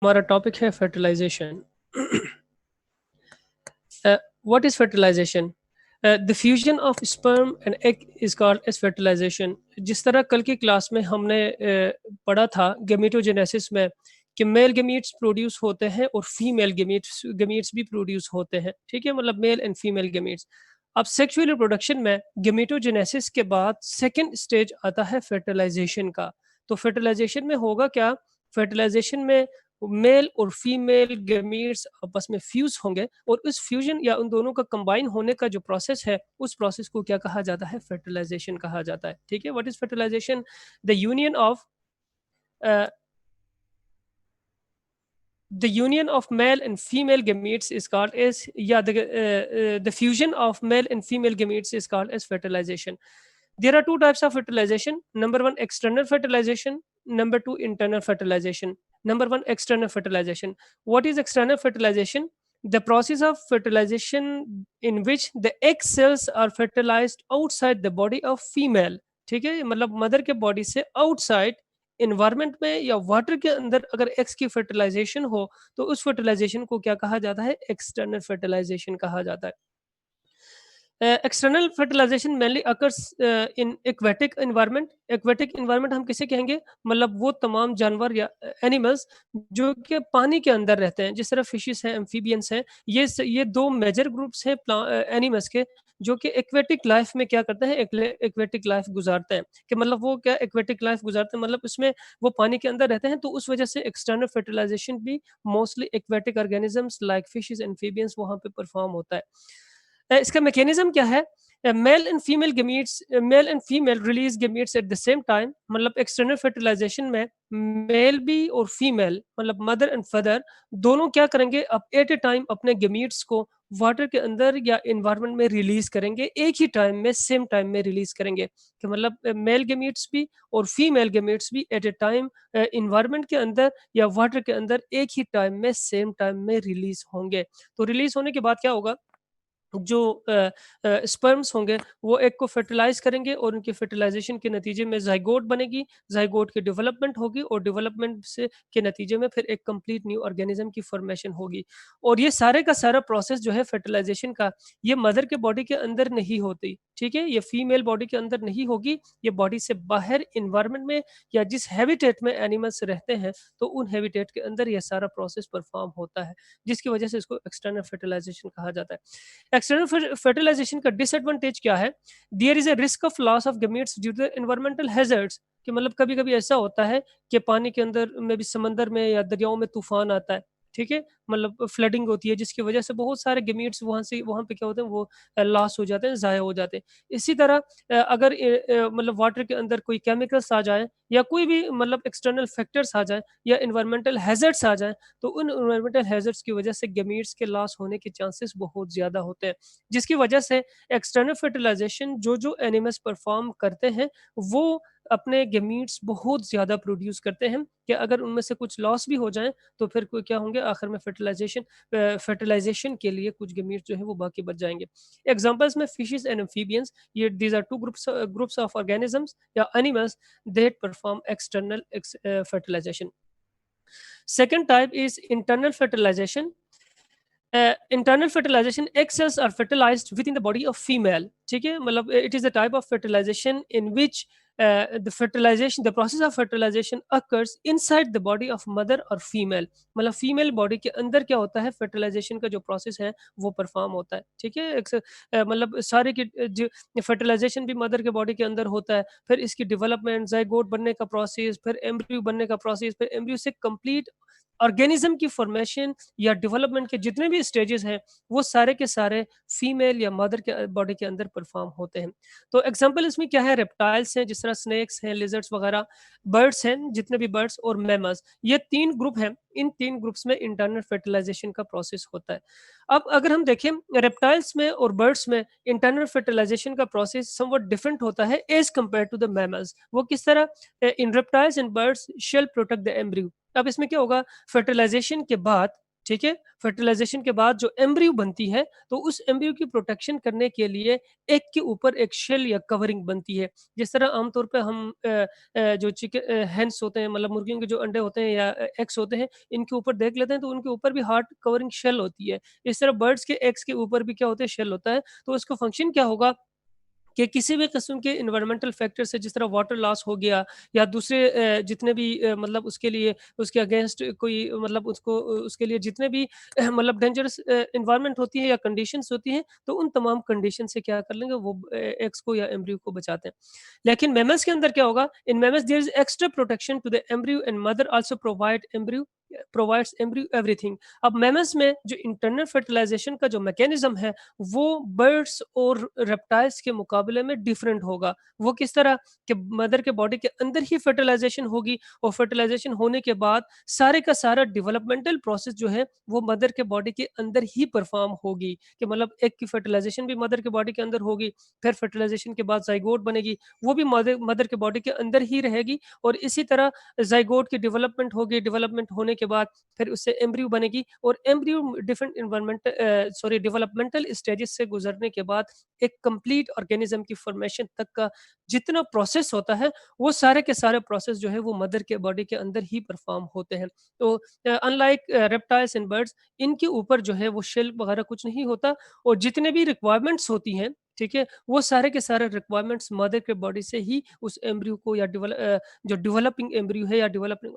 हमारा टॉपिक है fertilization. What is fertilization? The fusion of sperm and egg is called as fertilization. जिस तरह कल की क्लास में हमने पढ़ा था गेमेटोजेनेसिस में कि मेल गेमीट्स प्रोड्यूस होते हैं और फीमेल गेमीट्स भी प्रोड्यूस होते हैं, ठीक है, मतलब मेल एंड फीमेल गेमीट्स। अब सेक्सुअल रिप्रोडक्शन में गेमेटोजेनेसिस के बाद सेकंड स्टेज आता है फर्टिलाइजेशन का। तो फर्टिलाइजेशन में होगा क्या? फर्टिलाइजेशन में मेल और फीमेल गेमीट्स आपस में फ्यूज होंगे और उस फ्यूजन या उन दोनों का कंबाइन होने का जो प्रोसेस है उस प्रोसेस को क्या कहा जाता है? फर्टिलाइजेशन कहा जाता है, ठीक है। What is fertilization? The union of the union of male and female gametes is called as the fusion of male and female gametes is called as fertilization. There are two types of fertilization. Number one, external fertilization. Number two, internal fertilization. Number one, external fertilization. What is external fertilization? The process of fertilization in which the egg cells are fertilized outside the body of female. ठीक है, मतलब mother के body से outside environment में या water के अंदर अगर एक्स की फर्टिलाइजेशन हो तो उस फर्टिलाइजेशन को क्या कहा जाता है? एक्सटर्नल फर्टिलाइजेशन कहा जाता है। External fertilization mainly occurs in aquatic environment. Aquatic environment हम किसे कहेंगे? मतलब वो तमाम जानवर या एनिमल्स जो कि पानी के अंदर रहते हैं, जिस तरह फिशेस हैं, एम्फीबियंस हैं। ये दो मेजर ग्रुप्स हैं एनिमल्स के जो कि एक्वेटिक लाइफ में क्या करते हैं? एक्वेटिक लाइफ गुजारते हैं। कि मतलब वो क्या एक्वेटिक लाइफ गुजारते हैं, मतलब उसमें वो पानी के अंदर रहते हैं, तो उस वजह से एक्सटर्नल फर्टिलाइजेशन भी mostly aquatic organisms like fishes, amphibians वहाँ पे परफॉर्म होता है। इसका मैकेनिज्म क्या है? Male and female release gametes at the same time. मतलब एक्सटर्नल फर्टिलाइजेशन में मेल भी और फीमेल मतलब मदर एंड फादर दोनों क्या करेंगे? अब एट ए टाइम अपने गेमीट्स को वाटर के अंदर या इन्वायरमेंट में रिलीज करेंगे, एक ही टाइम में सेम टाइम में रिलीज करेंगे। कि मतलब मेल गेमीट्स भी और फीमेल गेमीट्स भी एट ए टाइम इन्वायरमेंट के अंदर या वाटर के अंदर एक ही टाइम में सेम टाइम में रिलीज होंगे। तो रिलीज होने के बाद क्या होगा? जो स्पर्म्स होंगे वो एग को फर्टिलाइज करेंगे और उनके फर्टिलाइजेशन के नतीजे में जाइगोट बनेगी। जाइगोट की डेवलपमेंट होगी और डेवलपमेंट से के नतीजे में फिर एक कंप्लीट न्यू ऑर्गेनिज्म की फॉर्मेशन होगी। और ये सारे का सारा प्रोसेस जो है फर्टिलाइजेशन का, ये मदर के बॉडी के अंदर नहीं होती, ठीक है, ये फीमेल बॉडी के अंदर नहीं होगी। ये बॉडी से बाहर इन्वायरमेंट में या जिस हैबिटेट में एनिमल्स रहते हैं तो उन हैबिटेट के अंदर ये सारा प्रोसेस परफॉर्म होता है, जिसकी वजह से इसको एक्सटर्नल फर्टिलाइजेशन कहा जाता है। एक्सटर्नल फर्टिलाइजेशन का डिसएडवांटेज क्या है? There is a risk of loss of gametes due to environmental hazards. कि मतलब कभी कभी ऐसा होता है कि पानी के अंदर में भी, समंदर में या दरियाओं में तूफान आता है, ठीक है, मतलब फ्लडिंग होती है जिसकी वजह से बहुत सारे गेमीट्स वहां पे क्या होते हैं? वो लॉस हो जाते हैं, जाया हो जाते हैं। इसी तरह अगर मतलब वाटर के अंदर कोई केमिकल्स आ जाए या कोई भी मतलब एक्सटर्नल फैक्टर्स आ जाए या इन्वायरमेंटल हैजर्ड्स आ जाए तो उन इन्वायरमेंटल हैजर्ड्स की वजह से गेमीट्स के लॉस होने के चांसेस बहुत ज़्यादा होते हैं, जिसकी वजह से एक्सटर्नल फर्टिलाइजेशन जो एनिमल्स परफॉर्म करते हैं वो अपने गेमीट्स बहुत ज़्यादा प्रोड्यूस करते हैं कि अगर उनमें से कुछ लॉस भी हो जाए तो फिर कोई क्या होंगे? आखिर में फर्टिलाइजेशन के लिए कुछ गेमीट्स जो है वो बाकी बच जाएंगे। एग्जांपल्स में फिशेस एंड एम्फीबियंस, ये these are two groups of organisms या animals that perform external fertilization. Second type is internal fertilization. Internal fertilization, egg cells are fertilized within the body of female, ठीक है, मतलब it is a type of fertilization in which the process of fertilization occurs inside the body of mother or female। मतलब female body के अंदर क्या होता है? Fertilisation का जो प्रोसेस है वो परफॉर्म होता है, ठीक है। मतलब सारे की जो फर्टिलाइजेशन भी मदर के बॉडी के अंदर होता है, फिर इसकी डेवलपमेंट, जाइगोट बनने का प्रोसेस, फिर एम्ब्रियो बनने का प्रोसेस, फिर एम्ब्रियो से कंप्लीट ऑर्गेनिज्म की फॉर्मेशन या डेवलपमेंट के जितने भी स्टेजेस हैं वो सारे के सारे फीमेल या मदर के बॉडी के अंदर परफॉर्म होते हैं। तो एग्जांपल इसमें क्या है? रेप्टाइल्स हैं, जिस तरह स्नेक्स हैं, लिजर्ड्स वगैरह, बर्ड्स हैं, जितने भी बर्ड्स, और मैमल्स, ये तीन ग्रुप हैं। इन तीन ग्रुप्स में इंटरनल फर्टिलाइजेशन का प्रोसेस होता है। अब अगर हम देखें रेप्टाइल्स में और बर्ड्स में इंटरनल फर्टिलाइजेशन का प्रोसेस समवट डिफरेंट होता है as compare to the mammals. वो किस तरह? In reptiles and birds shell protect the embryo. अब इसमें क्या होगा? फर्टिलाइजेशन के बाद ठीक है? फर्टिलाइज़ेशन के बाद जो एम्ब्रियो बनती है, तो उस एम्ब्रियो की प्रोटेक्शन करने के लिए एग के ऊपर एक शेल या कवरिंग बनती है। जिस तरह आम तौर पे हम जो हेन्स होते हैं मतलब मुर्गियों के जो अंडे होते हैं या एग्स होते हैं, इनके ऊपर देख लेते हैं तो उनके ऊपर भी हार्ड कवरिंग शेल होती है। इस तरह बर्ड्स के एग्स के ऊपर भी क्या होता है शेल होता है, तो उसका फंक्शन क्या होगा कि किसी भी किस्म के एनवायरमेंटल फैक्टर से जिस तरह वाटर लॉस हो गया या दूसरे जितने भी मतलब उसके लिए उसके अगेंस्ट कोई मतलब उसके लिए जितने भी मतलब डेंजरस एनवायरनमेंट होती है या कंडीशंस होती हैं, तो उन तमाम कंडीशन से क्या कर लेंगे वो एग्स को या एम्ब्रियो को बचाते हैं। लेकिन मैमल्स के अंदर क्या होगा? In mammals there is extra protection to the embryo and mother also provides embryo everything. अब मैमल्स में जो इंटरनल फर्टिलाइजेशन का जो मैकेनिज़्म है वो बर्ड्स और रेप्टाइल्स के मुकाबले में डिफरेंट होगा। वो किस तरह कि मदर के बॉडी के अंदर ही फर्टिलाइज़ेशन होगी और फर्टिलाइज़ेशन होने के बाद सारे का सारा डेवलपमेंटल प्रोसेस जो है वो मदर के बॉडी के अंदर ही परफ़ॉर्म होगी कि मतलब एग की फर्टिलाइज़ेशन भी मदर के बॉडी के अंदर होगी, फिर फर्टिलाइज़ेशन के बाद ज़ाइगोट बनेगी, वो भी मदर मदर के बॉडी के अंदर ही रहेगी और इसी तरह ज़ाइगोट की डेवलपमेंट होगी, डेवलपमेंट होने के बाद फिर उससे एम्ब्रियो बनेगी और एम्ब्रियो डिफरेंट डेवलपमेंटल स्टेजेस से गुजरने के बाद एक कंप्लीट ऑर्गेनिज्म की फॉर्मेशन तक का जितना प्रोसेस होता है, वो सारे के सारे प्रोसेस जो है वो मदर के बॉडी के अंदर ही परफॉर्म होते हैं। तो अनलाइक रेप्टाइल्स एंड बर्ड्स इनके ऊपर जो है वो शेल वगैरह कुछ नहीं होता और जितने भी रिक्वायरमेंट्स होती हैं, ठीक है? वो सारे के सारे रिक्वायरमेंट्स मदर के बॉडी से ही उस एम्ब्रियो को या जो डेवलपिंग एम्ब्रियो है या डेवलपिंग